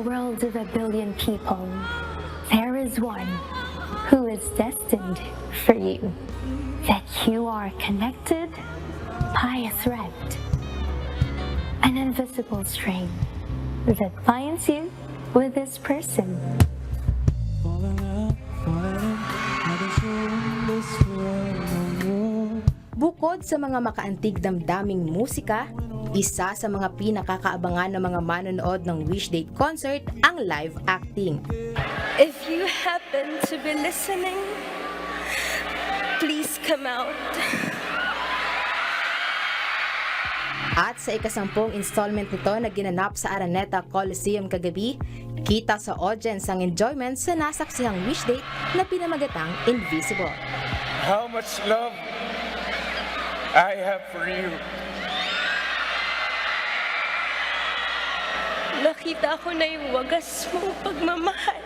world of 1 billion people, there is one who is destined for you. That you are connected by a thread, an invisible string that binds you with this person. Bukod sa mga makaantig damdaming musika, isa sa mga pinakakaabangan ng mga manonood ng Wishdate concert ang live acting. If you happen to be listening, please come out. At sa ika-10 installment nito na ginanap sa Araneta Coliseum kagabi, kita sa audience ang enjoyment sa nasaksihang Wishdate na pinamagatang Invisible. How much love I have for you. Nakita ko na yung wagas mong pagmamahal.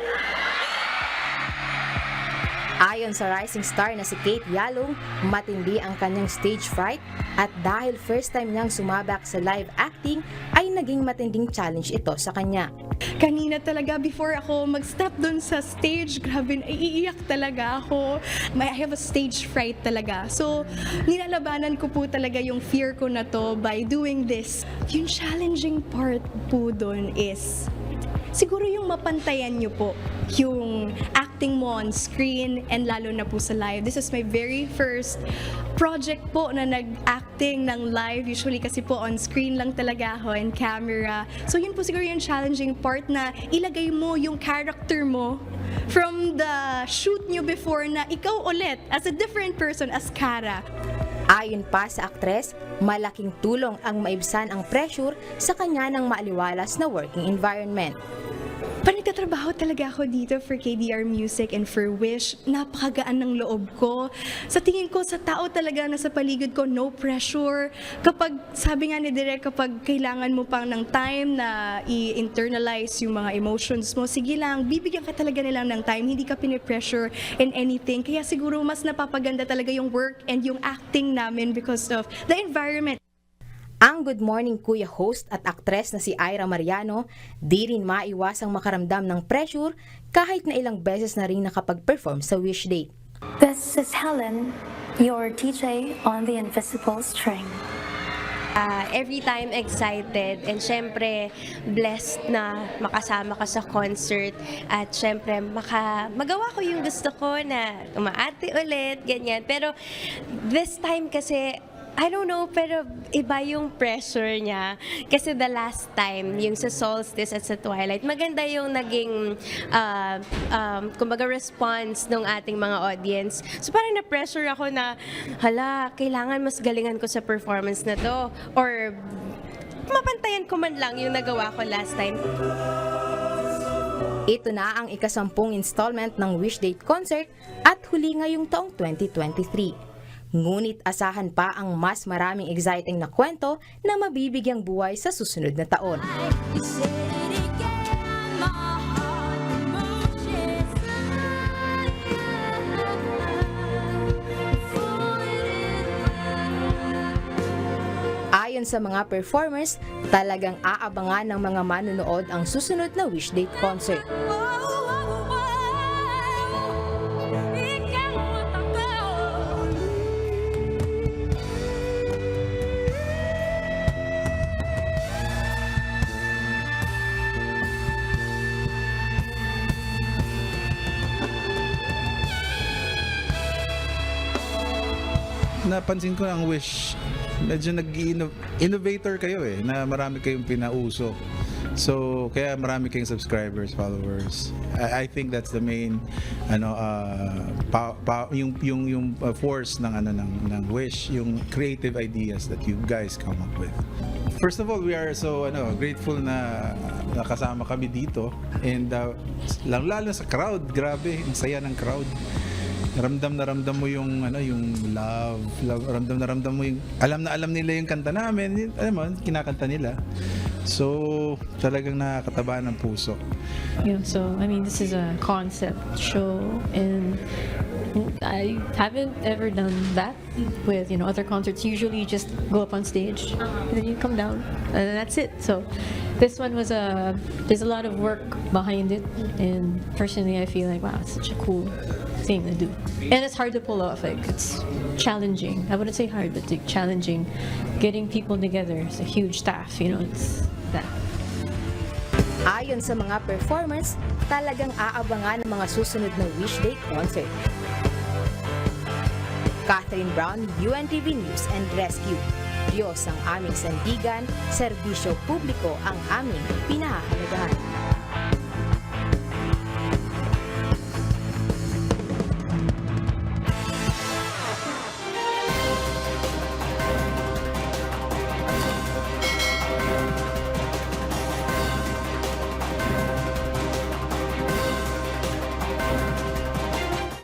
Ayon sa rising star na si Kate Yalong, matindi ang kanyang stage fright at dahil first time niyang sumabak sa live acting ay naging matinding challenge ito sa kanya. Kanina talaga, before ako mag-step dun sa stage, grabe, iiyak talaga ako. I have a stage fright talaga. So, nilalabanan ko po talaga yung fear ko na to by doing this. Yung challenging part po dun is, siguro yung mapantayan nyo po yung acting mo on screen and lalo na po sa live. This is my very first project po na nag-acting ng live. Usually kasi po on screen lang talaga ako and camera. So yun po siguro yung challenging part na ilagay mo yung character mo from the shoot nyo before na ikaw ulit as a different person, as Kara. Ayon pa sa aktres, malaking tulong ang maibsan ang pressure sa kanya ng maaliwalas na working environment. Parang nagtatrabaho talaga ako dito for KDR Music and for Wish. Napakagaan ng loob ko. Sa tingin ko, sa tao talaga na sa paligid ko, no pressure. Kapag, sabi nga ni Direk, kapag kailangan mo pang ng time na i-internalize yung mga emotions mo, sige lang, bibigyan ka talaga nilang ng time. Hindi ka pinipressure in anything. Kaya siguro mas napapaganda talaga yung work and yung acting namin because of the environment. Ang Good Morning Kuya host at aktres na si Ira Mariano, di rin maiwasang makaramdam ng pressure kahit na ilang beses na rin nakapag-perform sa Wishdate. This is Helen, your DJ on the invisible string. Every time excited and syempre blessed na makasama ka sa concert at syempre magawa ko yung gusto ko na umaarte ulit, ganyan. Pero this time kasi I don't know, pero iba yung pressure niya. Kasi the last time, yung sa Solstice at sa Twilight, maganda yung naging, kumbaga, response ng ating mga audience. So parang na-pressure ako na, hala, kailangan mas galingan ko sa performance na to. Or mapantayan ko man lang yung nagawa ko last time. Ito na ang ika-10 installment ng Wishdate concert at huli ngayong taong 2023. Ngunit asahan pa ang mas maraming exciting na kwento na mabibigyang buhay sa susunod na taon. Ayon sa mga performers, talagang aabangan ng mga manonood ang susunod na Wishdate concert. Napansin ko ang Wish, medyo nag-innovator kayo na marami kayong pinauso. So, kaya marami kayong subscribers, followers. I think that's the main yung force ng Wish, yung creative ideas that you guys come up with. First of all, we are so grateful na nakasama kami dito and lalo sa crowd, grabe, ang saya ng crowd. Ramdam mo yung love, ramdam mo yung alam nila yung kanta namin, alam mo, kinakanta nila. So, talagang nakakataba ng puso. Yeah, so I mean, this is a concept show and I haven't ever done that with other concerts. Usually you just go up on stage and then you come down and that's it. So this one was there's a lot of work behind it, and personally, I feel like, wow, it's such a cool thing to do. And it's hard to pull off. Like, it's challenging. I wouldn't say hard, but like, challenging. Getting people together. It's a huge task, you know. It's that. Ayon sa mga performers, talagang aabangan ng mga susunod na Wish Day concert. Catherine Brown, UNTV News and Rescue. Diyos ang aming sandigan, serbisyo publiko ang aming pinahahalagahan.